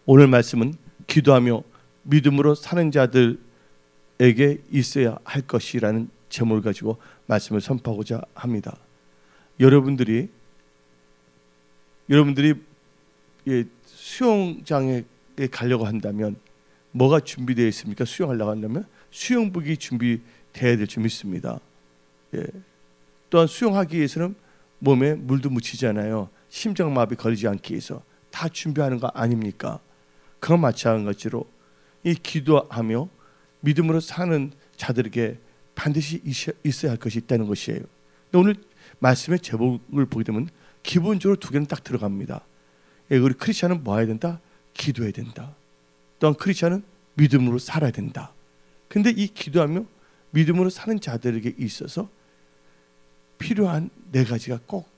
오늘 말씀은 기도하며 믿음으로 사는 자들에게 있어야 할 것이라는 제목을 가지고 말씀을 선포하고자 합니다. 여러분들이 수영장에 가려고 한다면 뭐가 준비되어 있습니까? 수영하려고 한다면 수영복이 준비되어야 될 줄 믿습니다. 또한 수영하기 위해서는 몸에 물도 묻히잖아요. 심장마비 걸리지 않기 위해서 다 준비하는 거 아닙니까? 그와 마찬가지로 이 기도하며 믿음으로 사는 자들에게 반드시 있어야 할 것이 있다는 것이에요. 오늘 말씀의 제목을 보게 되면 기본적으로 두 개는 딱 들어갑니다. 우리 크리스찬은 뭐 해야 된다? 기도해야 된다. 또한 크리스찬은 믿음으로 살아야 된다. 근데 이 기도하며 믿음으로 사는 자들에게 있어서 필요한 네 가지가 꼭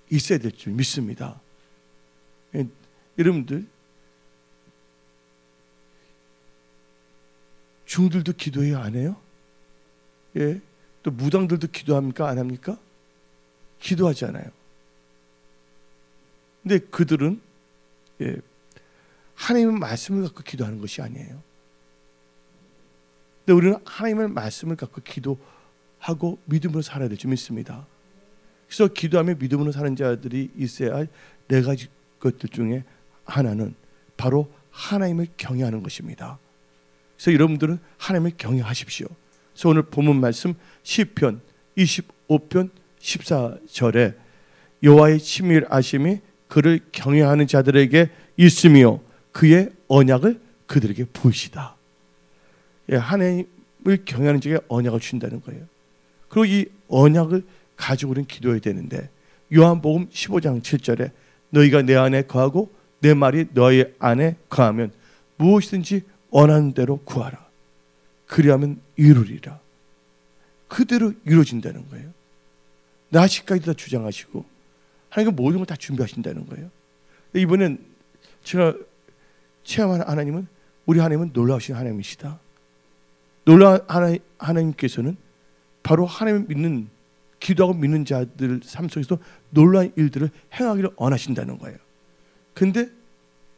있어야 될 줄 믿습니다. 여러분들, 중들도 기도해요, 안 해요? 또 무당들도 기도합니까, 안 합니까? 기도하잖아요. 근데 그들은 하나님의 말씀을 갖고 기도하는 것이 아니에요. 근데 우리는 하나님의 말씀을 갖고 기도하고 믿음으로 살아야 될 줄 믿습니다. 그래서 기도하며 믿음으로 사는 자들이 있어야 할 네 가지 것들 중에 하나는 바로 하나님을 경외하는 것입니다. 그래서 여러분들은 하나님을 경외하십시오. 그래서 오늘 본문 말씀 시편 25편 14절에 여호와의 친밀하심이 그를 경외하는 자들에게 있으며 그의 언약을 그들에게 보이시다. 하나님을 경외하는 자에게 언약을 주신다는 거예요. 그리고 이 언약을 가지고 우리는 기도해야 되는데 요한복음 15장 7절에 너희가 내 안에 거하고 내 말이 너희 안에 거하면 무엇이든지 원하는 대로 구하라. 그리하면 이루리라. 그대로 이루어진다는 거예요. 나시까지 다 주장하시고 하나님은 모든 걸 다 준비하신다는 거예요. 이번엔 제가 체험하는 하나님은 우리 하나님은 놀라우신 하나님이시다. 놀라운 하나님께서는 바로 하나님을 믿는 기도하고 믿는 자들 삶 속에서 놀라운 일들을 행하기를 원하신다는 거예요. 근데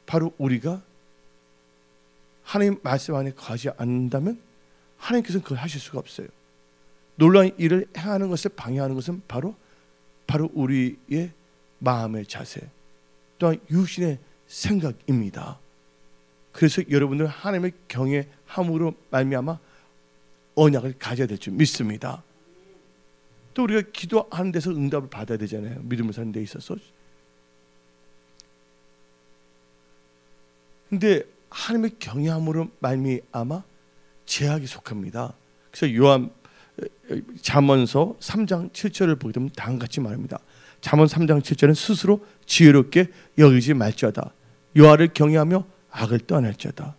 바로 우리가 하나님 말씀 안에 거하지 않는다면 하나님께서는 그걸 하실 수가 없어요. 놀라운 일을 행하는 것을 방해하는 것은 바로 우리의 마음의 자세, 또한 육신의 생각입니다. 그래서 여러분들 하나님의 경외함으로 말미암아 언약을 가져야 될 줄 믿습니다. 또 우리가 기도하는 데서 응답을 받아야 되잖아요. 믿음을 사는 데 있어서. 근데 하나님의 경외함으로 말미암아 제약이 속합니다. 그래서 잠언서 3장 7절을 보게 되면 다음과 같이 말합니다. 잠언 3장 7절은 스스로 지혜롭게 여기지 말지어다. 여호와를 경외하며 악을 떠날지어다.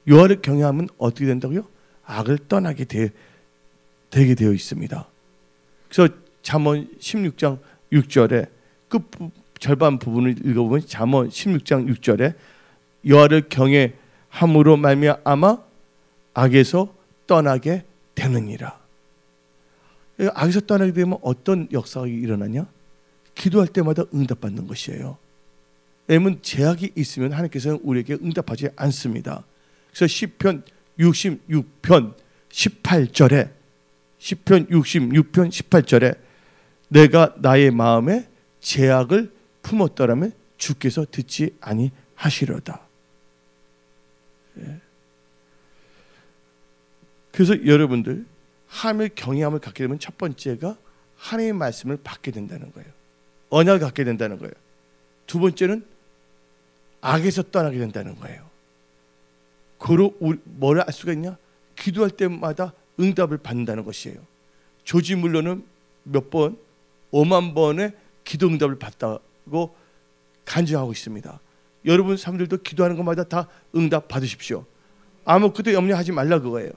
여호와를 경외하면 어떻게 된다고요? 악을 떠나게 되게 되어 있습니다. 그래서 잠언 16장 6절에 끝 절반 부분을 읽어보면 잠언 16장 6절에 여호와를 경외함으로 말미암아 악에서 떠나게 되느니라. 악에서 떠나게 되면 어떤 역사가 일어나냐? 기도할 때마다 응답받는 것이에요. 왜냐하면 제약이 있으면 하나님께서는 우리에게 응답하지 않습니다. 그래서 시편 66편 18절에 시편 66편 18절에 내가 나의 마음에 제약을 품었더라면 주께서 듣지 아니하시려다. 그래서 여러분들 하나님의 경외함을 갖게 되면 첫 번째가 하나님의 말씀을 받게 된다는 거예요. 언약을 갖게 된다는 거예요. 두 번째는 악에서 떠나게 된다는 거예요. 그로 뭘 알 수가 있냐? 기도할 때마다 응답을 받는다는 것이에요. 조지 물러는 몇 번, 5만 번의 기도 응답을 받다고 간증하고 있습니다. 여러분 사람들도 기도하는 것마다 다 응답 받으십시오. 아무것도 염려하지 말라 그거예요.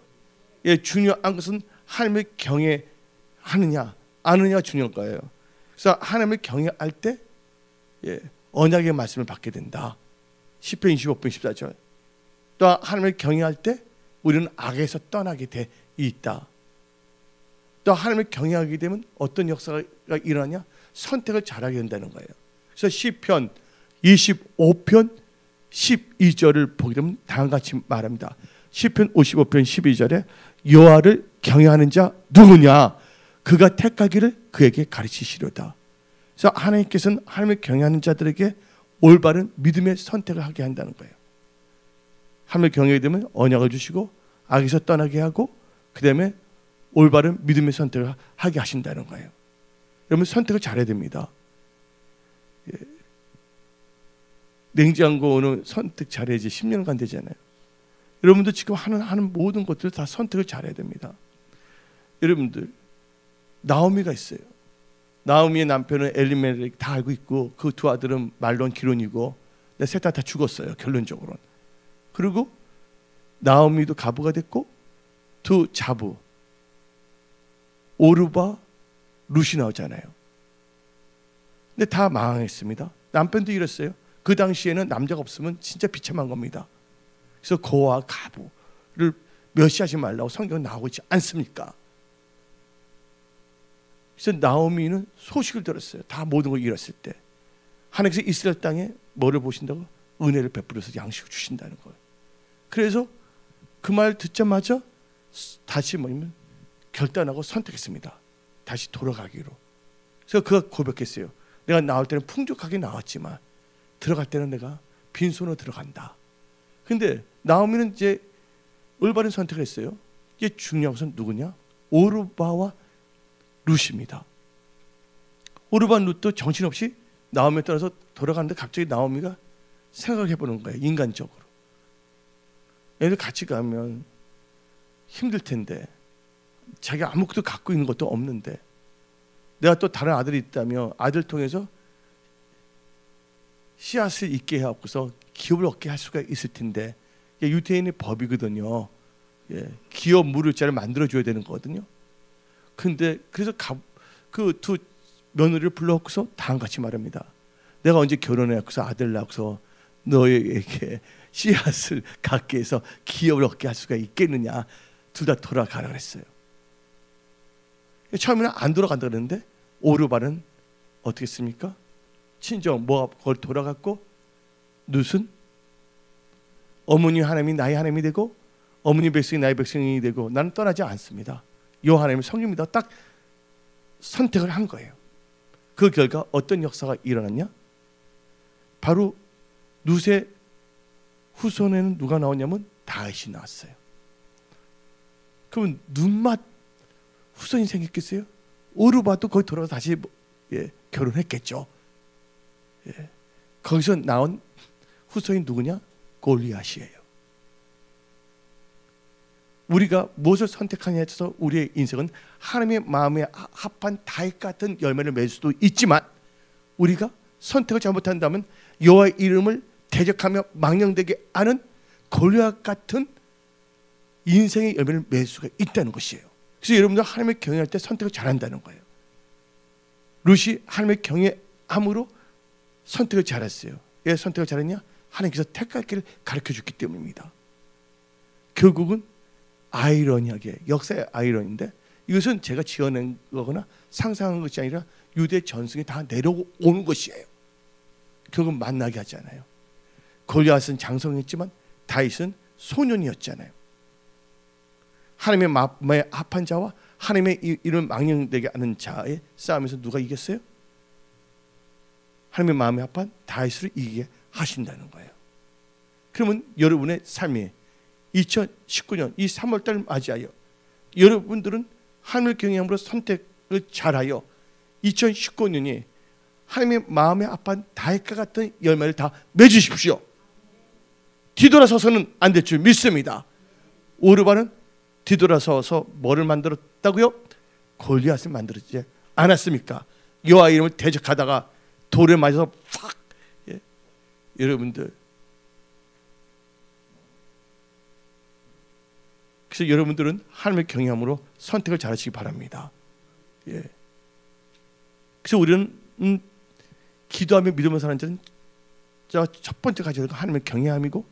중요한 것은 하나님을 경외하느냐 아느냐가 중요한 거예요. 그래서 하나님을 경외할 때 언약의 말씀을 받게 된다. 시편 25편 14절. 또 하나님을 경외할 때 우리는 악에서 떠나게 돼 있다. 또 하나님을 경외하게 되면 어떤 역사가 일어나냐? 선택을 잘하게 된다는 거예요. 그래서 시편 25편 12절을 보게 되면 다음과 같이 말합니다. 시편 55편 12절에 여호와를 경외하는 자 누구냐? 그가 택하기를 그에게 가르치시려다. 그래서 하나님께서는 하나님을 경외하는 자들에게 올바른 믿음의 선택을 하게 한다는 거예요. 하나님을 경외하게 되면 언약을 주시고 악에서 떠나게 하고 그 다음에 올바른 믿음의 선택을 하게 하신다는 거예요. 여러분 선택을 잘해야 됩니다. 냉장고는 선택 잘해야지 10년간 되잖아요. 여러분들 지금 하는 모든 것들 다 선택을 잘해야 됩니다. 여러분들 나오미가 있어요. 나오미의 남편은 엘리멜렉 다 알고 있고 그 두 아들은 말론 기론이고 셋 다 죽었어요. 결론적으로는. 그리고 나오미도 가부가 됐고 두 자부 오르바 룻이 나오잖아요. 근데 다 망했습니다. 남편도 이랬어요. 그 당시에는 남자가 없으면 진짜 비참한 겁니다. 그래서 고와 가부를 멸시하지 말라고 성경은 나오고 있지 않습니까? 그래서 나오미는 소식을 들었어요. 다 모든 걸 잃었을 때 하나님께서 이스라엘 땅에 뭐를 보신다고? 은혜를 베풀어서 양식을 주신다는 거예요. 그래서 그 말 듣자마자 다시 뭐냐면 결단하고 선택했습니다. 다시 돌아가기로. 그래서 그가 고백했어요. 내가 나올 때는 풍족하게 나왔지만 들어갈 때는 내가 빈손으로 들어간다. 근데 나오미는 이제 올바른 선택을 했어요. 이게 중요한 것은 누구냐? 오르바와 룻입니다. 오르바 룻도 정신없이 나오미에 따라서 돌아가는데 갑자기 나오미가 생각을 해보는 거예요. 인간적으로. 얘들 같이 가면 힘들 텐데 자기가 아무것도 갖고 있는 것도 없는데 내가 또 다른 아들이 있다며 아들 통해서 씨앗을 있게 해갖고서 기업을 얻게 할 수가 있을 텐데 유대인의 법이거든요. 기업 무료자를 만들어줘야 되는 거거든요. 근데 그래서 그 두 며느리를 불러갖고서 다음같이 말합니다. 내가 언제 결혼해갖고서 아들 낳고서 너에게 씨앗을 갖게 해서 기업을 얻게 할 수가 있겠느냐. 둘 다 돌아가라 그랬어요. 처음에는 안 돌아간다 그랬는데 오르바는 어떻게 했습니까? 친정 모압 거기 돌아갔고 룻은 어머니 하나님이 나의 하나님이 되고 어머니 백성이 나의 백성이 되고 나는 떠나지 않습니다. 여호와 하나님의 성령입니다. 딱 선택을 한 거예요. 그 결과 어떤 역사가 일어났냐? 바로 룻의 후손에는 누가 나오냐면 다윗이 나왔어요. 그러면 룻맛 후손이 생겼겠어요? 오르바도 거기 돌아서 다시 결혼했겠죠. 거기서 나온 후손이 누구냐? 골리앗이에요. 우리가 무엇을 선택하냐에 따라서 우리의 인생은 하나님의 마음에 합한 다윗 같은 열매를 맺을 수도 있지만 우리가 선택을 잘못한다면 여호와의 이름을 대적하며 망령되게 하는 골리앗 같은 인생의 열매를 맺을 수가 있다는 것이에요. 그래서 여러분들 하나님을 경외할 때 선택을 잘한다는 거예요. 룻이 하나님을 경외함으로 선택을 잘했어요. 왜 선택을 잘했냐? 하나님께서 택할 길을 가르쳐줬기 때문입니다. 결국은 아이러니하게 역사의 아이러니인데 이것은 제가 지어낸 거거나 상상한 것이 아니라 유대 전승이 다 내려오는 것이에요. 결국은 만나게 하잖아요. 골리앗은 장성했지만 다윗은 소년이었잖아요. 하나님의 마음에 합한 자와 하나님의 이름을 망령되게 하는 자의 싸움에서 누가 이겼어요? 하나님의 마음에 합한 다윗을 이기게 하신다는 거예요. 그러면 여러분의 삶이 2019년 이 3월달을 맞이하여 여러분들은 하나님을 경외함으로 선택을 잘하여 2019년이 하나님의 마음에 합한 다윗과 같은 열매를 다 맺으십시오. 뒤돌아서서는 안 될 줄 믿습니다. 오르바는 뒤돌아서서 뭐를 만들었다고요? 골리앗을 만들었지 않았습니까? 여호와 이름을 대적하다가 돌에 맞아서 팍. 여러분들 그래서 여러분들은 하나님의 경외함으로 선택을 잘하시기 바랍니다. 그래서 우리는 기도하며 믿음을 사는 자는 첫 번째 가져야 되는 하나님의 경외함이고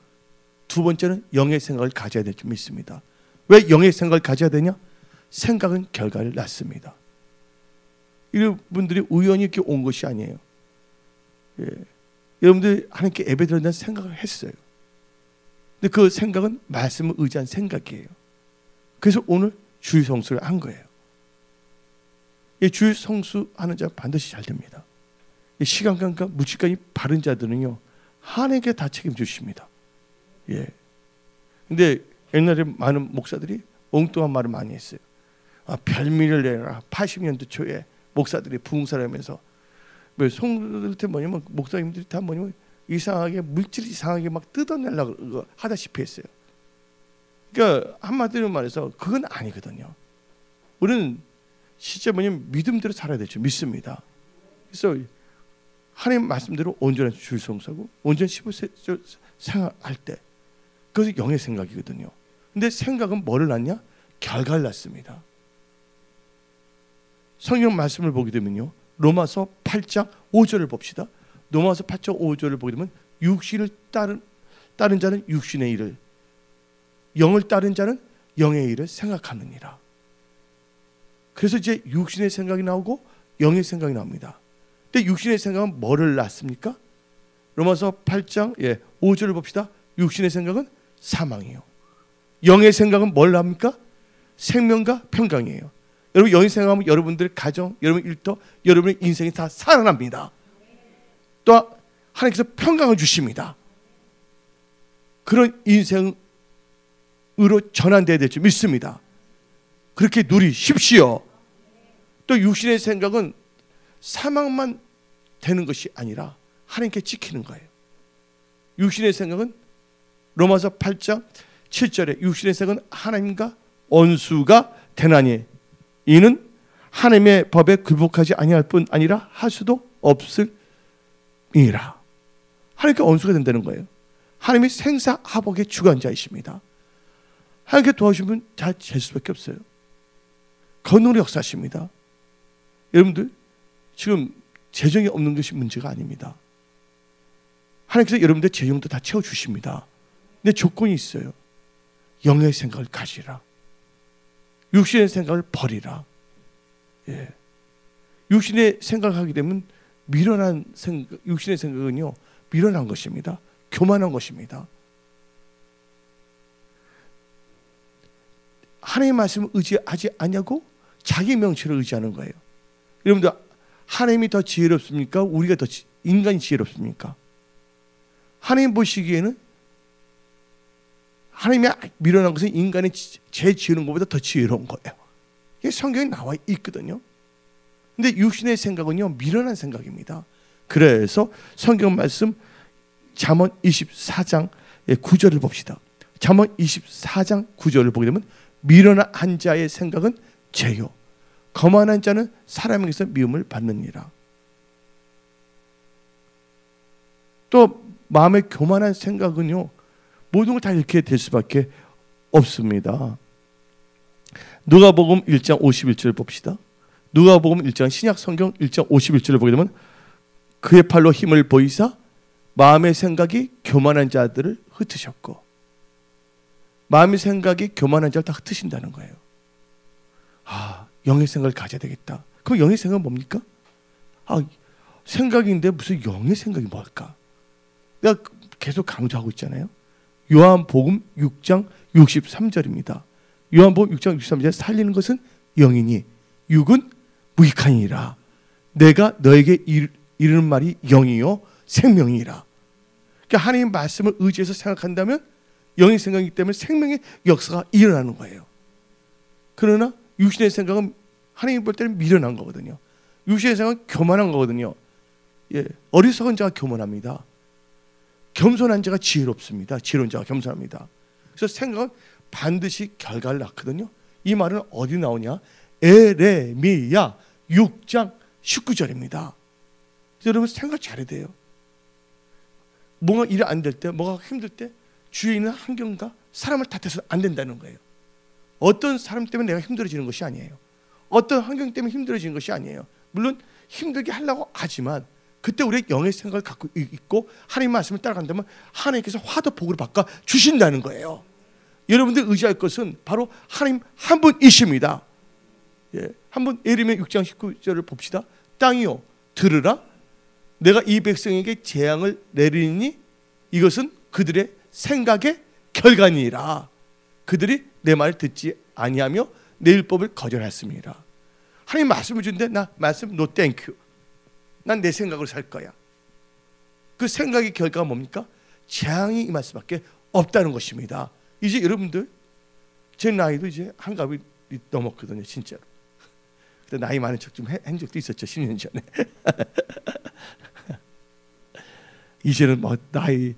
두 번째는 영의 생각을 가져야 될 줄 믿습니다. 왜 영의 생각을 가져야 되냐? 생각은 결과를 낳습니다. 이런 분들이 우연히 이렇게 온 것이 아니에요. 여러분들이 하나님께 예배드린다는 생각을 했어요. 근데 그 생각은 말씀을 의지한 생각이에요. 그래서 오늘 주일 성수를 한 거예요. 이 주일 성수하는 자 반드시 잘 됩니다. 이 시간감과 무치감이 바른 자들은요 하나님께 다 책임주십니다. 예. 근데 옛날에 많은 목사들이 엉뚱한 말을 많이 했어요. 별미를 내라. 80년대 초에 목사들이 부흥사를 하면서 왜 성도들한테 뭐냐면 목사님들이 다 뭐냐면 이상하게 물질 이상하게 막 뜯어내려고 하다시피 했어요. 그러니까 한마디로 말해서 그건 아니거든요. 우리는 진짜 뭐냐면 믿음대로 살아야 될 줄 믿습니다. 그래서 하나님 말씀대로 온전한 주일 성수하고 온전한 15세 생활할 때 그것이 영의 생각이거든요. 근데 생각은 뭐를 낳냐? 결과를 낳습니다. 성경 말씀을 보게 되면요 로마서 8장 5절을 봅시다. 로마서 8장 5절을 보게 되면 육신을 따른 자는 육신의 일을, 영을 따른 자는 영의 일을 생각하느니라. 그래서 이제 육신의 생각이 나오고 영의 생각이 나옵니다. 근데 육신의 생각은 뭐를 낳습니까? 로마서 8장 5절을 봅시다. 육신의 생각은 사망이에요. 영의 생각은 뭘 합니까? 생명과 평강이에요. 여러분 영의 생각하면 여러분들의 가정, 여러분 일터, 여러분의 인생이 다 살아납니다. 또 하나님께서 평강을 주십니다. 그런 인생으로 전환되어야 될 줄 믿습니다. 그렇게 누리십시오. 또 육신의 생각은 사망만 되는 것이 아니라 하나님께 지키는 거예요. 육신의 생각은 로마서 8장 7절에 육신의 생각은 하나님과 원수가 되나니 이는 하나님의 법에 굴복하지 아니할 뿐 아니라 할 수도 없음이라. 하나님께 원수가 된다는 거예요. 하나님이 생사화복의 주관자이십니다. 하나님께 도와주시면 잘 될 수밖에 없어요. 건너로 역사하십니다. 여러분들 지금 재정이 없는 것이 문제가 아닙니다. 하나님께서 여러분들 재정도 다 채워주십니다. 근데 조건이 있어요. 영의 생각을 가지라. 육신의 생각을 버리라. 예. 육신의 생각을 하게 되면 미련한 생각, 육신의 생각은요 미련한 것입니다. 교만한 것입니다. 하나님의 말씀을 의지하지 않냐고 자기 명치를 의지하는 거예요. 여러분들 하나님이 더 지혜롭습니까? 우리가 더 인간이 지혜롭습니까? 하나님 보시기에는 하나님이 미련한 것은 인간이 제 지혜로운 것보다 더 지혜로운 거예요. 이게 성경에 나와 있거든요. 근데 육신의 생각은요 미련한 생각입니다. 그래서 성경 말씀 잠언 24장 9절을 봅시다. 잠언 24장 9절을 보게 되면 미련한 자의 생각은 죄요 거만한 자는 사람에게서 미움을 받느니라. 또 마음의 교만한 생각은요 모든 걸 다 이렇게 될 수밖에 없습니다. 누가복음 1장 51절을 봅시다. 누가복음 1장 신약 성경 1장 51절을 보게 되면 그의 팔로 힘을 보이사 마음의 생각이 교만한 자들을 흩으셨고, 마음의 생각이 교만한 자를 다 흩으신다는 거예요. 영의 생각을 가져야 되겠다. 그럼 영의 생각은 뭡니까? 생각인데 무슨 영의 생각이 뭘까? 내가 계속 강조하고 있잖아요. 요한복음 6장 63절입니다. 요한복음 6장 63절에 살리는 것은 영이니 육은 무익하니라. 내가 너에게 이르는 말이 영이요 생명이라. 그러니까 하나님 말씀을 의지해서 생각한다면 영의 생각이기 때문에 생명의 역사가 일어나는 거예요. 그러나 육신의 생각은 하나님 볼 때는 미련한 거거든요. 육신의 생각은 교만한 거거든요. 어리석은 자가 교만합니다. 겸손한 자가 지혜롭습니다. 지혜로운 자가 겸손합니다. 그래서 생각은 반드시 결과를 낳거든요. 이 말은 어디 나오냐? 에레미야 6장 19절입니다. 여러분 생각 잘해야 돼요. 뭔가 일이 안 될 때, 뭐가 힘들 때 주위에 있는 환경과 사람을 탓해서 안 된다는 거예요. 어떤 사람 때문에 내가 힘들어지는 것이 아니에요. 어떤 환경 때문에 힘들어지는 것이 아니에요. 물론 힘들게 하려고 하지만 그때 우리의 영의 생각을 갖고 있고 하나님 말씀을 따라간다면 하나님께서 화도 복으로 바꿔 주신다는 거예요. 여러분들 의지할 것은 바로 하나님 한 분이십니다. 한번 예레미야 6장 19절을 봅시다. 땅이요 들으라, 내가 이 백성에게 재앙을 내리니 이것은 그들의 생각의 결과니라. 그들이 내 말을 듣지 아니하며 내 율법을 거절했습니다. 하나님 말씀을 주는데 나 말씀 no thank you. 난 내 생각으로 살 거야. 그 생각의 결과가 뭡니까? 재앙이 임할 수밖에 없다는 것입니다. 이제 여러분들 제 나이도 이제 한갑이 넘었거든요, 진짜로. 그때 나이 많은 척 좀 한 적도 있었죠, 10년 전에. 이제는 뭐 나이가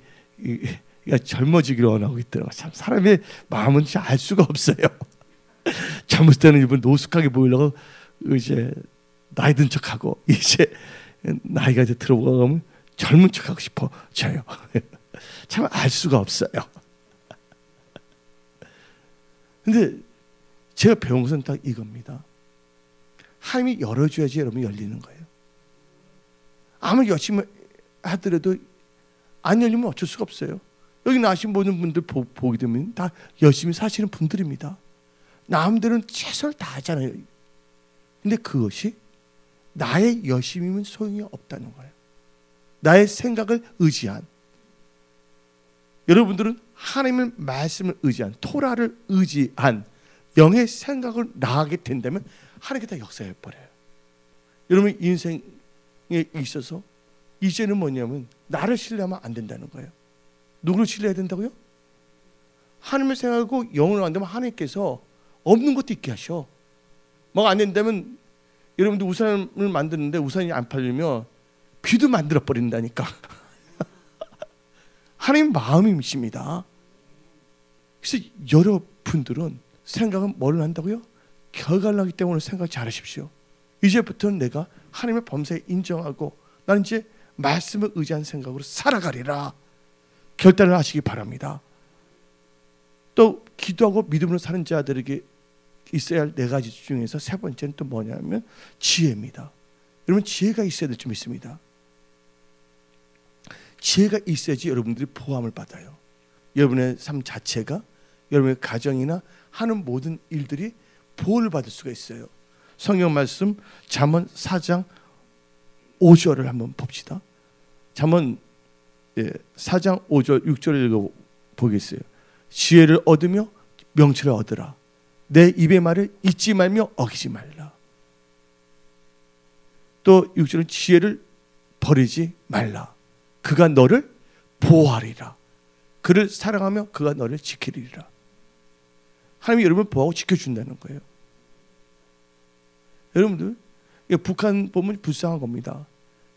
젊어지기를 원하고 있더라고요. 참 사람의 마음은 진짜 알 수가 없어요. 젊었을 때는 일본 노숙하게 보이려고 이제 나이 든 척하고, 이제 나이가 이제 들어가면 젊은 척하고 싶어져요. 참 알 수가 없어요. 근데 제가 배운 것은 딱 이겁니다. 하나님이 열어줘야지 여러분이 열리는 거예요. 아무리 열심히 하더라도 안 열리면 어쩔 수가 없어요. 여기 나오신 모든 분들 보게 되면 다 열심히 사시는 분들입니다. 남들은 최선을 다하잖아요. 근데 그것이 나의 열심이면 소용이 없다는 거예요. 나의 생각을 의지한, 여러분들은 하나님의 말씀을 의지한, 토라를 의지한 영의 생각을 나가게 된다면 하나님께 다 역사해 버려요. 여러분 인생에 있어서 이제는 뭐냐면 나를 신뢰하면 안 된다는 거예요. 누구를 신뢰해야 된다고요? 하나님을 생각하고 영을 안 되면 하나님께서 없는 것도 있게 하셔. 뭐가 안 된다면 여러분들 우산을 만드는데 우산이 안 팔리면 비도 만들어 버린다니까. 하나님 마음이십니다. 그래서 여러분들은 생각은 뭘 한다고요? 결과를 하기 때문에 생각 잘하십시오. 이제부터는 내가 하나님의 범사에 인정하고 나는 이제 말씀을 의지한 생각으로 살아가리라 결단을 하시기 바랍니다. 또 기도하고 믿음으로 사는 자들에게 있어야 할 네 가지 중에서 세 번째는 또 뭐냐면 지혜입니다. 여러분 지혜가 있어야 될 줄 믿습니다. 지혜가 있어야지 여러분들이 보호함을 받아요. 여러분의 삶 자체가, 여러분의 가정이나 하는 모든 일들이 보호를 받을 수가 있어요. 성경 말씀 잠언 4장 5절을 한번 봅시다. 잠언 4장 5절 6절을 읽어보겠어요. 지혜를 얻으며 명철을 얻으라. 내 입의 말을 잊지 말며 어기지 말라. 또 6절은 지혜를 버리지 말라. 그가 너를 보호하리라. 그를 사랑하며 그가 너를 지키리라. 하나님이 여러분을 보호하고 지켜준다는 거예요. 여러분들 북한 보면 불쌍한 겁니다.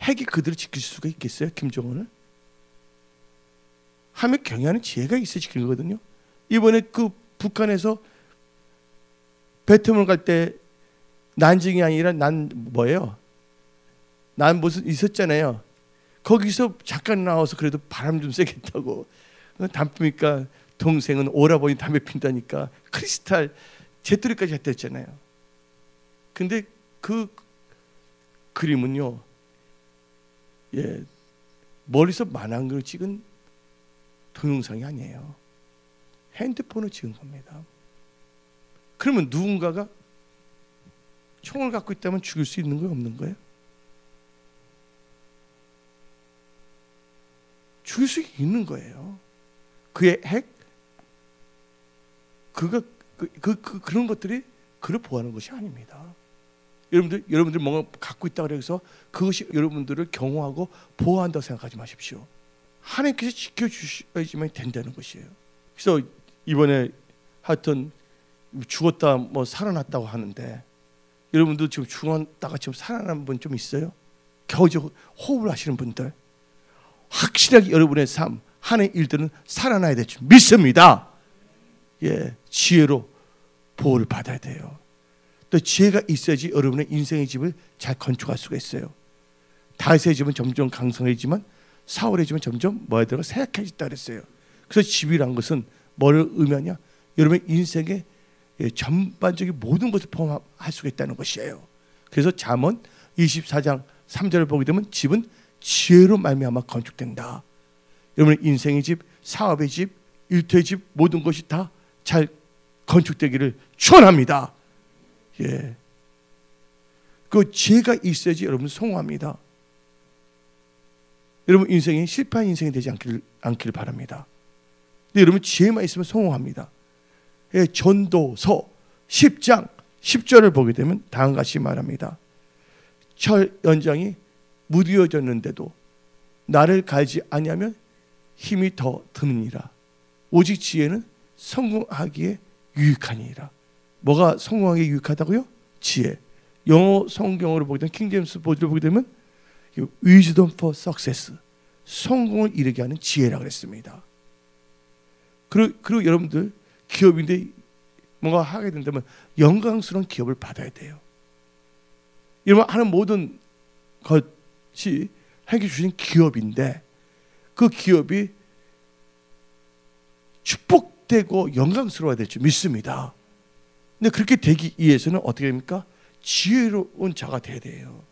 핵이 그들을 지킬 수가 있겠어요? 김정은을? 하나님의 경외하는 지혜가 있어야 지키는 거거든요. 이번에 그 북한에서 베트남을 갈 때 난징이 아니라 난 뭐예요? 난 무슨 있었잖아요. 거기서 잠깐 나와서 그래도 바람 좀 쐬겠다고 담배 피니까 동생은 오라버니 담배 핀다니까 크리스탈 재떨이까지 했댔잖아요. 근데 그 그림은요, 멀리서 만화를 찍은 동영상이 아니에요. 핸드폰을 찍은 겁니다. 그러면 누군가가 총을 갖고 있다면 죽일 수 있는 거예요, 없는 거예요? 죽일 수 있는 거예요. 그의 핵, 그런 것들이 그를 보호하는 것이 아닙니다. 여러분들 뭔가 갖고 있다 그래서 그것이 여러분들을 경호하고 보호한다고 생각하지 마십시오. 하나님께서 지켜주셔야지만 된다는 것이에요. 그래서 이번에 하여튼 죽었다 뭐 살아났다고 하는데, 여러분도 지금 죽었다가 지금 살아난 분 좀 있어요? 겨우 호흡을 하시는 분들, 확실하게 여러분의 삶, 하나의 일들은 살아나야 될 줄 믿습니다. 지혜로 보호를 받아야 돼요. 또 지혜가 있어야지 여러분의 인생의 집을 잘 건축할 수가 있어요. 다윗의 집은 점점 강성해지만 사울의 집은 점점 뭐하더라고 쇠약해졌다 그랬어요. 그래서 집이란 것은 뭐를 의미하냐? 여러분의 인생의 전반적인 모든 것을 포함할 수가 있다는 것이에요. 그래서 잠언 24장 3절을 보게 되면 집은 지혜로 말미암아 건축된다. 여러분의 인생의 집, 사업의 집, 일터의 집 모든 것이 다 잘 건축되기를 축원합니다. 그 지혜가 있어야지 여러분 성공합니다. 여러분 인생이 실패한 인생이 되지 않기를 바랍니다. 근데 여러분 지혜만 있으면 성공합니다. 예, 전도서 10장 10절을 보게 되면 다음과 같이 말합니다. 철 연장이 무디어졌는데도 나를 갈지 아니하면 힘이 더 드느니라. 오직 지혜는 성공하기에 유익하니라. 뭐가 성공하기에 유익하다고요? 지혜. 영어 성경으로 보게 되면 킹제임스 버전을 보게 되면 wisdom for success, 성공을 이루게 하는 지혜라고 했습니다. 그리고 여러분들 기업인데 뭔가 하게 된다면 영광스러운 기업을 받아야 돼요. 여러분 하는 모든 것이 하게 주신 기업인데 그 기업이 축복되고 영광스러워야 될 줄 믿습니다. 근데 그렇게 되기 위해서는 어떻게 됩니까? 지혜로운 자가 돼야 돼요.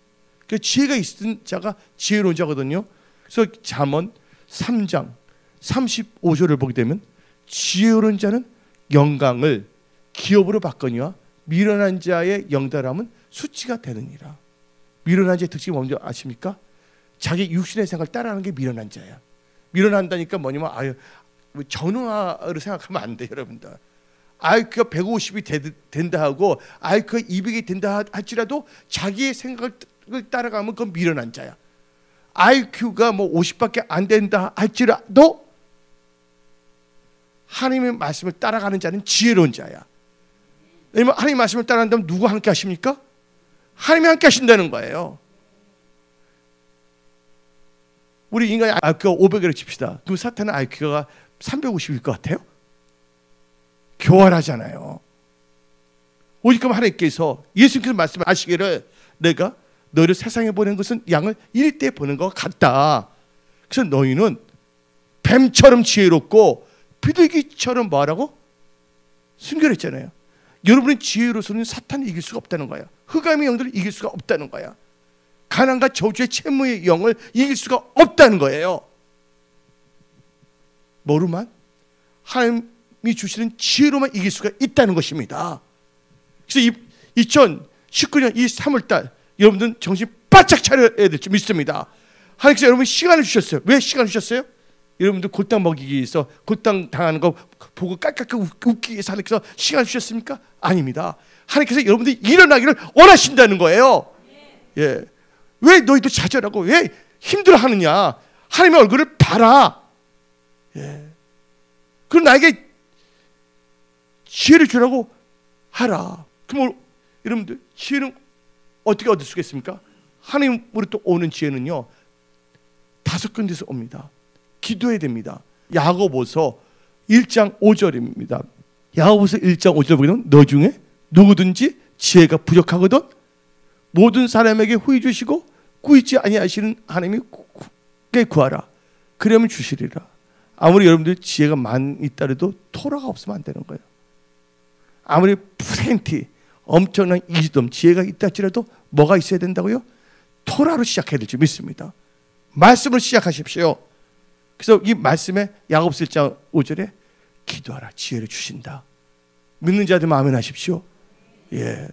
그 지혜가 있는 자가 지혜로운 자거든요. 그래서 잠언 3장 35절을 보게 되면 지혜로운 자는 영광을 기업으로 바꾸니와 미련한 자의 영달함은 수치가 되느니라. 미련한 자의 특징이 뭔지 아십니까? 자기 육신의 생각을 따라하는 게 미련한 자야. 미련한다니까 뭐냐면 전화를 생각하면 안 돼요, 여러분들. IQ가 150이 된다 하고 IQ가 200이 된다 할지라도 자기의 생각을 따라가면 그건 미련한 자야. IQ가 뭐 50밖에 안 된다 할지라도 하나님의 말씀을 따라가는 자는 지혜로운 자야. 왜냐면 하나님의 말씀을 따라간다면 누구 함께 하십니까? 하나님이 함께 하신다는 거예요. 우리 인간이 IQ가 500이라고 칩시다. 그럼 사탄은 IQ가 350일 것 같아요? 교활하잖아요. 오직 하나님께서 예수님께서 말씀하시기를 내가 너희를 세상에 보낸 것은 양을 일대에 보낸 것 같다. 그래서 너희는 뱀처럼 지혜롭고 비둘기처럼 뭐하라고? 순결했잖아요. 여러분의 지혜로서는 사탄을 이길 수가 없다는 거야. 흑암의 영들을 이길 수가 없다는 거야. 가난과 저주의 채무의 영을 이길 수가 없다는 거예요. 뭐로만? 하나님이 주시는 지혜로만 이길 수가 있다는 것입니다. 그래서 2019년 이 3월달 여러분들은 정신 바짝 차려야 될 줄 믿습니다. 하나님께서 여러분 시간을 주셨어요. 왜 시간을 주셨어요? 여러분들 골당 먹이기 위해서, 골당 당하는 거 보고 깔깔깔 웃기 위해서 하나님께서 시간을 주셨습니까? 아닙니다. 하나님께서 여러분들이 일어나기를 원하신다는 거예요. 예. 왜 너희도 좌절하고 왜 힘들어하느냐? 하나님의 얼굴을 봐라. 예. 그럼 나에게 지혜를 주라고 하라. 그럼 여러분들 지혜는 어떻게 얻을 수 있겠습니까? 하나님으로부터 오는 지혜는요 5군데서 옵니다. 기도해야 됩니다. 야고보서 1장 5절입니다. 야고보서 1장 5절 보면 너 중에 누구든지 지혜가 부족하거든 모든 사람에게 후히 주시고 꾸짖지 아니하시는 하나님께 구하라. 그러면 주시리라. 아무리 여러분들 지혜가 많이 있다래도 토라가 없으면 안 되는 거예요. 아무리 프렌티 엄청난 이지덤 지혜가 있다 할지라도 뭐가 있어야 된다고요? 토라로 시작해야 될지 믿습니다. 말씀을 시작하십시오. 그래서 이 말씀에 야고보서 1장 5절에 기도하라 지혜를 주신다. 믿는 자들 아멘 하십시오. 예.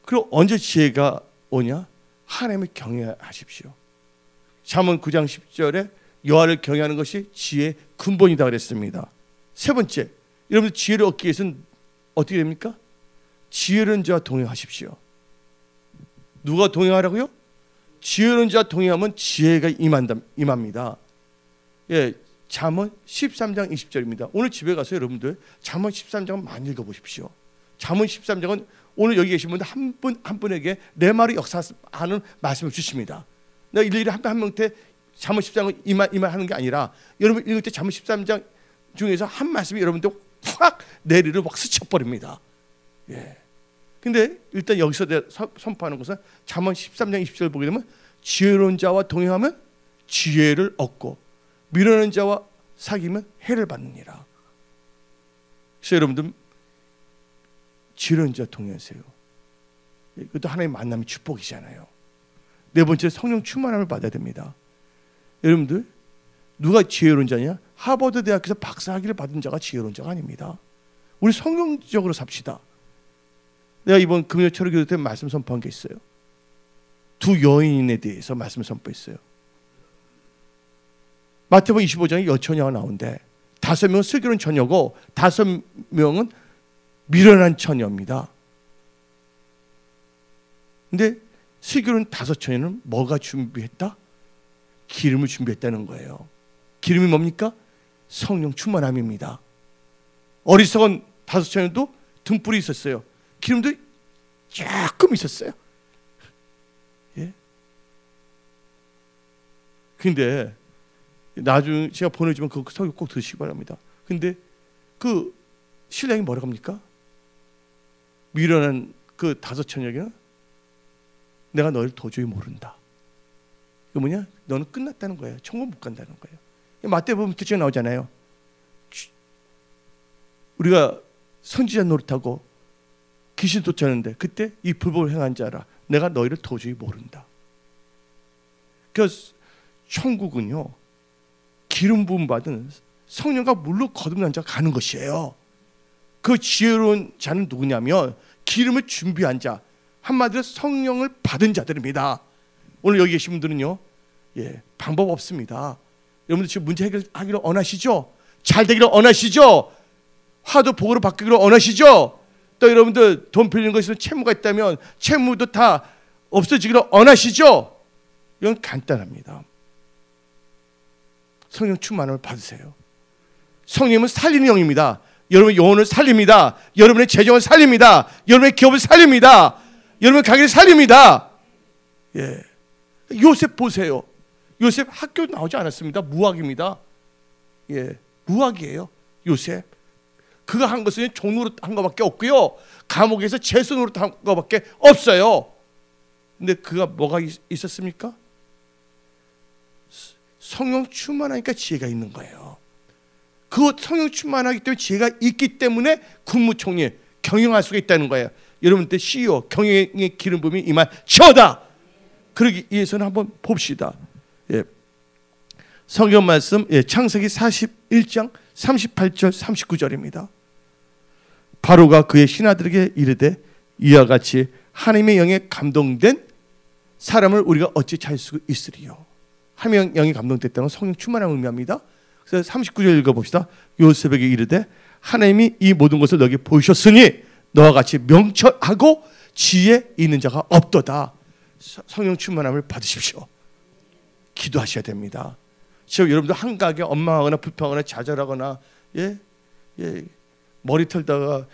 그리고 언제 지혜가 오냐? 하나님을 경외하십시오. 잠언 9장 10절에 여호와를 경외하는 것이 지혜의 근본이다 그랬습니다. 세 번째, 여러분들 지혜를 얻기 위해서는 어떻게 됩니까? 지혜로운 자와 동행하십시오. 누가 동행하라고요? 지혜로운 자와 동행하면 지혜가 임합니다. 예, 잠언 13장 20절입니다. 오늘 집에 가서 여러분들 잠언 13장은 많이 읽어보십시오. 잠언 13장은 오늘 여기 계신 분들 한 분 한 분에게 내 말을 역사하는 말씀을 주십니다. 내가 일일이 한 명한테 잠언 13장은 이 말 하는 게 아니라 여러분 읽을 때 잠언 13장 중에서 한 말씀이 여러분들 확 내리를 막 스쳐버립니다. 예. 근데 일단 여기서 선포하는 것은 잠언 13장 20절 보게 되면 지혜로운 자와 동행하면 지혜를 얻고 미련한 자와 사귀면 해를 받느니라. 그래서 여러분들 지혜로운 자와 동행하세요. 이것도 하나님의 만남의 축복이잖아요. 네 번째, 성령 충만함을 받아야 됩니다. 여러분들 누가 지혜로운 자냐? 하버드 대학에서 박사학위를 받은 자가 지혜로운 자가 아닙니다. 우리 성경적으로 삽시다. 내가 이번 금요 철학기도 때 말씀 선포한 게 있어요. 두 여인에 대해서 말씀 선포했어요. 마태복음 25장에 여처녀가 나오는데 5명은 슬기로운 처녀고 5명은 미련한 처녀입니다. 근데 슬기로운 5처녀는 뭐가 준비했다? 기름을 준비했다는 거예요. 기름이 뭡니까? 성령 충만함입니다. 어리석은 5처녀도 등불이 있었어요. 기름도 조금 있었어요. 예? 근데 나중에 제가 보내주면 그 설교 꼭 들으시기 바랍니다. 근데 그 신랑이 뭐라고 합니까? 미련한 그 5처녀에게는 내가 너를 도저히 모른다. 그 뭐냐? 너는 끝났다는 거예요. 천국 못 간다는 거예요. 마태복음 특징 나오잖아요. 우리가 선지자 노릇하고 귀신 쫓아내는데 그때 이 불법을 행한 자라 내가 너희를 도저히 모른다. 그래서 천국은요 기름 부음 받은 성령과 물로 거듭난 자가 가는 것이에요. 그 지혜로운 자는 누구냐면 기름을 준비한 자, 한마디로 성령을 받은 자들입니다. 오늘 여기 계신 분들은요, 방법 없습니다. 여러분들 지금 문제 해결하기를 원하시죠? 잘 되기를 원하시죠? 화도 복으로 바뀌기를 원하시죠? 또 여러분들 돈 빌리는 것에 채무가 있다면 채무도 다 없어지기를 원하시죠? 이건 간단합니다. 성령 충만함을 받으세요. 성령은 살리는 영입니다. 여러분의 영혼을 살립니다. 여러분의 재정을 살립니다. 여러분의 기업을 살립니다. 여러분의 가게를 살립니다. 요셉 보세요. 요셉 학교 나오지 않았습니다. 무학입니다. 무학이에요. 요셉. 그가 한 것은 종노릇 한 것밖에 없고요. 감옥에서 제수노릇 한 것밖에 없어요. 근데 그가 뭐가 있었습니까? 성령 충만하니까 지혜가 있는 거예요. 그 성령 충만하기 때문에 지혜가 있기 때문에 국무총리 경영할 수가 있다는 거예요. 여러분들 CEO 경영의 기름 부음이 임할지어다. 그러기 위해서는 한번 봅시다. 성경 말씀 창세기 41장 38절 39절입니다. 바로가 그의 신하들에게 이르되 이와 같이 하나님의 영에 감동된 사람을 우리가 어찌 찾을 수 있으리요. 하나님의 영이 감동됐다는 건 성령 충만함을 의미합니다. 그래서 39절 읽어봅시다. 요셉에게 이르되 하나님이 이 모든 것을 너에게 보이셨으니 너와 같이 명철하고 지혜 있는 자가 없도다. 성령 충만함을 받으십시오. 기도하셔야 됩니다. 지금 여러분들 한가하게 원망하거나 불평하거나 좌절하거나 머리 털다가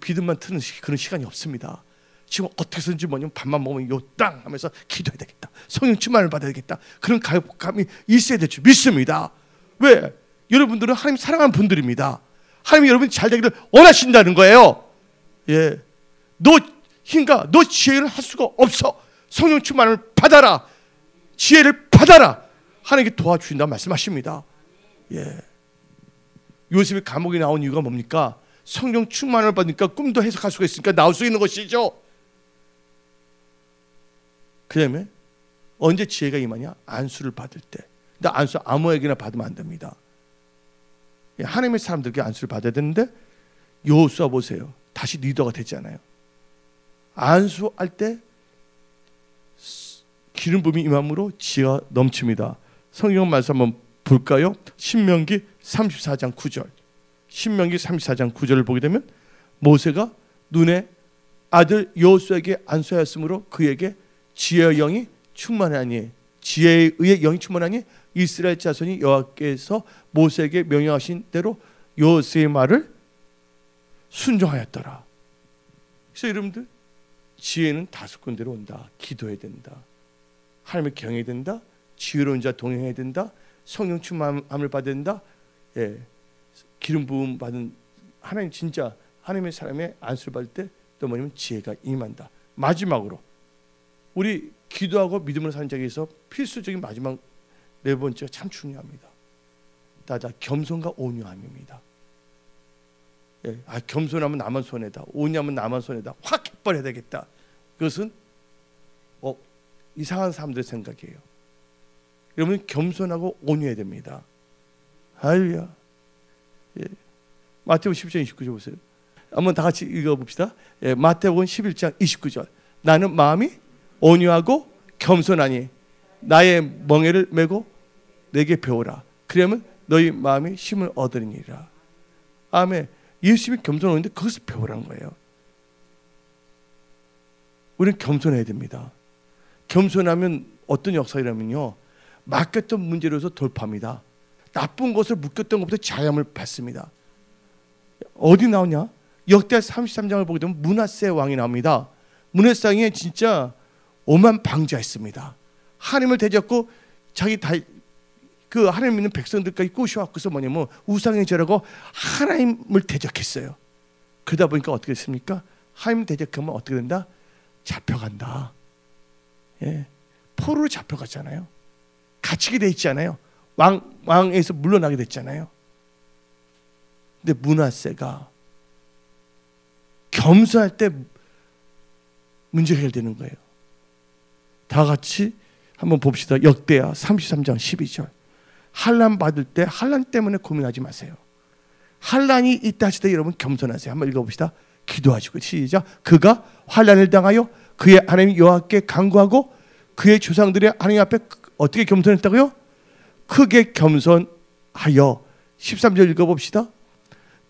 비듬만 트는 그런 시간이 없습니다. 지금 어떻게 해서든지 뭐냐면 밥만 먹으면 요땅 하면서 기도해야 되겠다. 성령 충만을 받아야 되겠다. 그런 감이 있어야 될 줄 믿습니다. 왜? 여러분들은 하나님 사랑하는 분들입니다. 하나님이 여러분이 잘 되기를 원하신다는 거예요. 너 힘과 너 지혜를 할 수가 없어. 성령 충만을 받아라. 지혜를 받아라. 하나님께 도와주신다고 말씀하십니다. 요셉이 감옥에 나온 이유가 뭡니까? 성령 충만을 받으니까 꿈도 해석할 수가 있으니까 나올 수 있는 것이죠. 그 다음에 언제 지혜가 임하냐? 안수를 받을 때. 근데 안수 아무에게나 받으면 안 됩니다. 하나님의 사람들에게 안수를 받아야 되는데 여호수아 보세요. 다시 리더가 되잖아요. 안수할 때 기름 부음이 임함으로 지혜가 넘칩니다. 성경 말씀 한번 볼까요? 신명기 34장 9절. 신명기 34장 9절을 보게 되면 모세가 눈에 아들 여호수아에게 안수하였으므로 그에게 지혜의 영이 충만하니 지혜에 의해 영이 충만하니 이스라엘 자손이 여호와께서 모세에게 명령하신 대로 여호수아의 말을 순종하였더라. 그래서 여러분들 지혜는 5군데로 온다. 기도해야 된다. 하나님을 경외해야 된다. 지혜로운 자 동행해야 된다. 성령 충만함을 받아야 된다. 기름 부음 받은 하나님 진짜 하나님의 사람의 안수를 받을 때 또 뭐냐면 지혜가 임한다. 마지막으로 우리 기도하고 믿음으로 사는 자에게 있어 필수적인 마지막 4번째가 참 중요합니다. 다다 겸손과 온유함입니다. 겸손하면 나만 손해다. 온유하면 나만 손해다. 확 해버려야 되겠다. 그것은 이상한 사람들의 생각이에요. 여러분 겸손하고 온유해야 됩니다. 할렐루야. 마태복음 11장 29절 보세요. 한번 다 같이 읽어봅시다. 마태복음 11장 29절. 나는 마음이 온유하고 겸손하니 나의 멍에를 메고 내게 배우라. 그 그러면 너희 마음이 힘을 얻으리니라. 아멘. 예수님이 겸손하는데 그것을 배우라는 거예요. 우리는 겸손해야 됩니다. 겸손하면 어떤 역사이라면요, 맡겼던 문제로서 돌파합니다. 나쁜 것을 묶였던 것부터 자유함을 받습니다. 어디 나오냐? 역대하 33장을 보게 되면 므낫세 왕이 나옵니다. 므낫세 왕이 진짜 오만 방자했습니다. 하나님을 대적고 자기 그 하나님 믿는 백성들까지 꼬셔왔고서 뭐냐면 우상에 절하고 하나님을 대적했어요. 그러다 보니까 어떻게 됐습니까? 하나님 대적하면 어떻게 된다? 잡혀간다. 예, 포로로 잡혀갔잖아요. 갇히게 돼 있잖아요. 왕에서 물러나게 됐잖아요. 근데 므낫세가 겸손할 때 문제가 해결되는 거예요. 다 같이 한번 봅시다. 역대하 33장 12절. 환난 받을 때 환난 때문에 고민하지 마세요. 환난이 있다 하실 때 여러분 겸손하세요. 한번 읽어봅시다. 기도하시고 시작. 그가 환난을 당하여 그의 하나님 여호와께 간구하고 그의 조상들의 하나님 앞에 어떻게 겸손했다고요? 크게 겸손하여. 13절 읽어봅시다.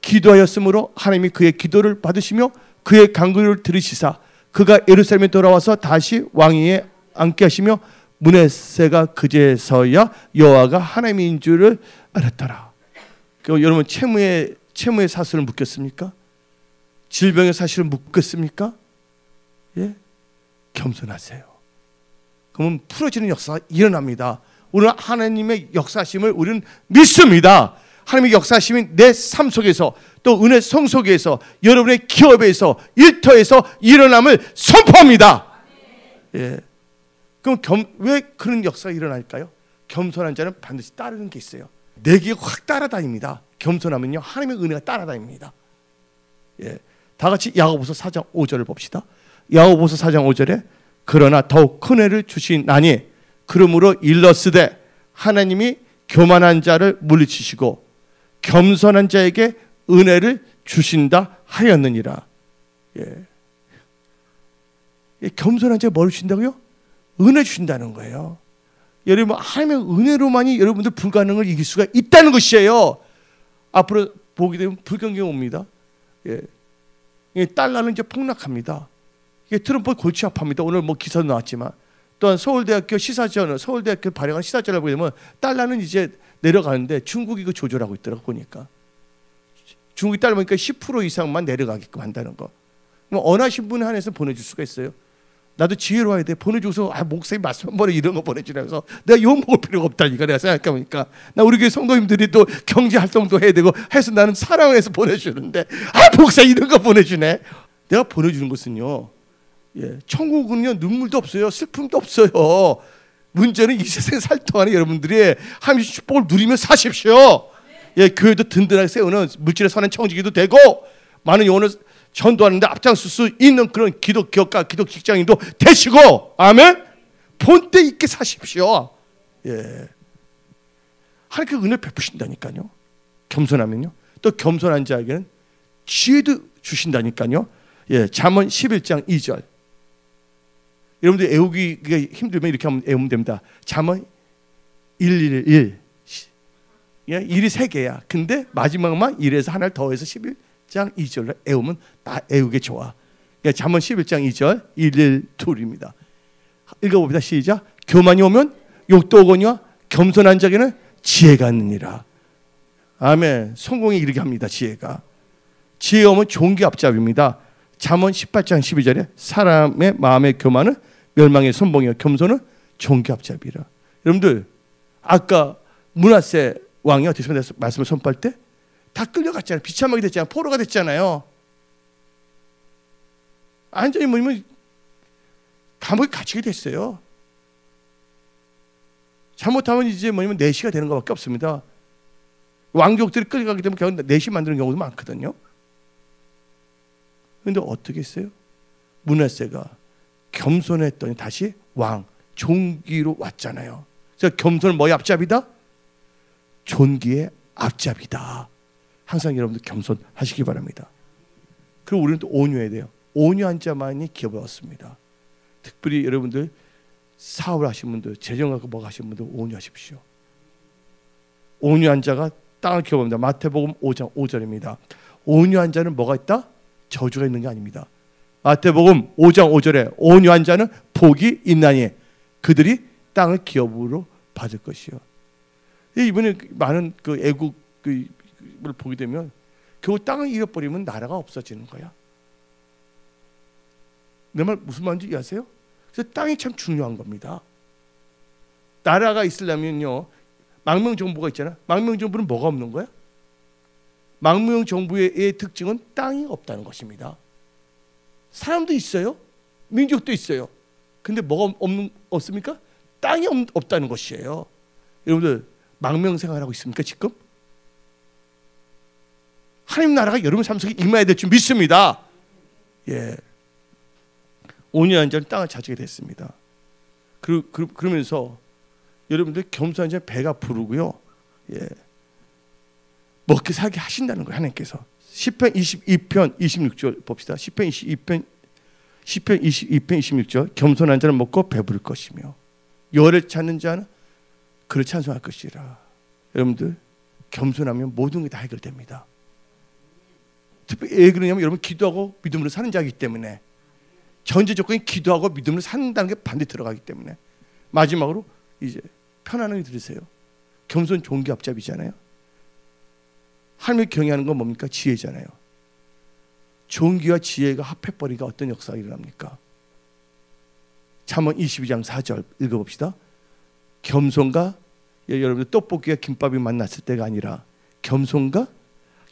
기도하였으므로 하나님이 그의 기도를 받으시며 그의 간구를 들으시사 그가 예루살렘에 돌아와서 다시 왕위에 앉게 하시며 므낫세가 그제서야 여호와가 하나님인 줄을 알았더라. 여러분 채무의 사슬을 묶였습니까? 질병의 사실을 묶었습니까? 예? 겸손하세요. 그러면 풀어지는 역사가 일어납니다. 오늘 하나님의 역사심을 우리는 믿습니다. 하나님의 역사심이 내 삶 속에서 또 은혜 성 속에서 여러분의 기업에서 일터에서 일어남을 선포합니다. 예. 그럼 왜 그런 역사가 일어날까요? 겸손한 자는 반드시 따르는 게 있어요. 내게 확 따라다닙니다. 겸손하면요 하나님의 은혜가 따라다닙니다. 예. 다 같이 야고보서 4장 5절을 봅시다. 야고보서 4장 5절에 그러나 더욱 큰 은혜를 주시나니 그러므로 일러스되 하나님이 교만한 자를 물리치시고 겸손한 자에게 은혜를 주신다 하였느니라. 예. 겸손한 자가 뭘 주신다고요? 은혜 주신다는 거예요. 여러분 하나님의 은혜로만이 여러분들 불가능을 이길 수가 있다는 것이에요. 앞으로 보게 되면 불경기 옵니다. 예. 달러는 이제 폭락합니다. 트럼프 골치 아파합니다. 오늘 뭐 기사도 나왔지만 또한 서울대학교 서울대학교 발행한 시사전을 보게 되면 달러는 이제 내려가는데 중국이 그 조절하고 있더라고 보니까. 중국이 달러 보니까 10% 이상만 내려가게끔 한다는 거. 뭐 언하신 분에 한해서 보내줄 수가 있어요. 나도 지혜로워야 돼. 보내줘서 목사님 말씀 한 번에 이런 거 보내주라면서 내가 욕먹을 필요가 없다니까 내가 생각해보니까 나 우리 교회 성도님들이 또 경제활동도 해야 되고 해서 나는 사랑을 해서 보내주는데 목사 이런 거 보내주네. 내가 보내주는 것은요, 예, 천국은요 눈물도 없어요. 슬픔도 없어요. 문제는 이 세상에 살 동안에 여러분들이 하나님의 축복을 누리며 사십시오. 예, 교회도 든든하게 세우는 물질에 사는 청지기도 되고 많은 영혼을 전도하는데 앞장설 수 있는 그런 기도 기업가, 기도 직장인도 되시고, 아멘. 본때 있게 사십시오. 예, 하나님께 은혜 베푸신다니까요. 겸손하면요. 또 겸손한 자에게는 지혜도 주신다니까요. 예, 잠언 11장 2절. 여러분들 애우기가 힘들면 이렇게 하면 애우면 됩니다. 잠언 111. 예, 1이 3개야. 근데 마지막만 1에서 하나를 더해서 11장 2절로 애우면 나 애우기 좋아. 예, 잠언 11장 2절 112입니다. 읽어봅니다. 시작. 교만이 오면 욕도 오거니와 겸손한 자에게는 지혜가 있느니라. 아멘. 성공이 이르게 합니다. 지혜가. 지혜가 오면 종기 앞잡입니다. 잠언 18장 12절에 사람의 마음의 교만은 멸망의 선봉이요 겸손은 종기 앞잡이라. 여러분들 아까 므낫세 왕이 어떻게 말씀을 선포할 때 다 끌려갔잖아요. 비참하게 됐잖아요. 포로가 됐잖아요. 완전히 뭐냐면 감옥에 갇히게 됐어요. 잘못하면 이제 뭐냐면 내시가 되는 것밖에 없습니다. 왕족들이 끌려가기 때문에 결국 내시 만드는 경우도 많거든요. 그런데 어떻게 했어요? 므낫세가 겸손했더니 다시 왕, 종기로 왔잖아요. 그래서 겸손은 뭐의 앞잡이다? 존귀의 앞잡이다. 항상 여러분들 겸손하시기 바랍니다. 그리고 우리는 또 온유해야 돼요. 온유한 자만이 기업을 얻습니다. 특별히 여러분들 사업을 하신 분들, 재정하고 뭐 하신 분들 온유하십시오. 온유한 자가 땅을 기업합니다. 마태복음 5장 5절입니다. 온유한 자는 뭐가 있다? 저주가 있는 게 아닙니다. 마태복음 5장 5절에 온유한 자는 복이 있나니 그들이 땅을 기업으로 받을 것이요. 이번에 많은 그 애국을 보게 되면 겨우 땅을 잃어버리면 나라가 없어지는 거야. 내 말 무슨 말인지 이해하세요? 그래서 땅이 참 중요한 겁니다. 나라가 있으려면요, 망명 정부가 있잖아. 망명 정부는 뭐가 없는 거야? 망명 정부의 특징은 땅이 없다는 것입니다. 사람도 있어요, 민족도 있어요. 근데 뭐가 없습니까? 땅이 없다는 것이에요. 여러분들 망명 생활하고 있습니까 지금? 하나님 나라가 여러분 삶 속에 임해야 될 줄 믿습니다. 예. 5년 전 땅을 차지게 됐습니다. 그러면서 여러분들 겸손한 자 배가 부르고요. 예. 먹게 살게 하신다는 거예요, 하나님께서. 시편 22편 26절 봅시다. 시편 22편 26절. 겸손한 자는 먹고 배부를 것이며 여를 찾는 자는 그를 찬송할 것이라. 여러분들 겸손하면 모든 게 다 해결됩니다. 특별히 왜 그러냐면 여러분 기도하고 믿음으로 사는 자이기 때문에, 전제 조건이 기도하고 믿음으로 산다는 게 반드시 들어가기 때문에. 마지막으로 이제 편안하게 들으세요. 겸손 좋은 게 앞잡이잖아요. 하나님을 경외하는 건 뭡니까? 지혜잖아요. 존귀와 지혜가 합해버리니까 어떤 역사가 일어납니까? 잠언 22장 4절 읽어봅시다. 겸손과, 여러분들 떡볶이와 김밥이 만났을 때가 아니라 겸손과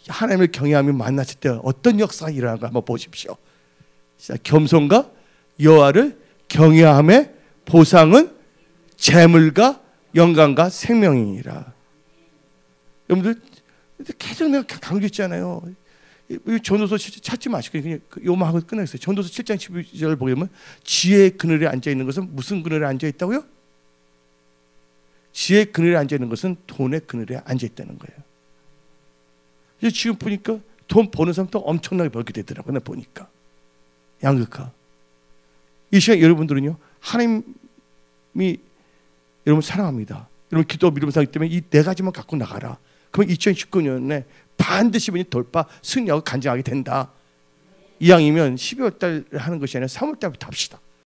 하나님을 경외함이 만났을 때 어떤 역사가 일어나는가 한번 보십시오. 겸손과 여호와를 경외함의 보상은 재물과 영광과 생명이니라. 여러분들 계속 내가 강조했잖아요. 전도서 찾지 마시고 그냥 요만 하고 끝내겠어요. 전도서 7장 12절 보면 지혜의 그늘에 앉아 있는 것은 무슨 그늘에 앉아 있다고요? 지혜의 그늘에 앉아 있는 것은 돈의 그늘에 앉아 있다는 거예요. 지금 보니까 돈 버는 사람도 엄청나게 벌게 되더라고요. 내가 보니까 양극화. 이 시간 여러분들은요, 하나님이 여러분 사랑합니다. 여러분 기도 믿음 사기 때문에 이 네 가지만 갖고 나가라. 그러면 2019년에 반드시 돌파 승리하고 간증하게 된다. 이왕이면 12월 달 하는 것이 아니라 3월 달부터 합시다.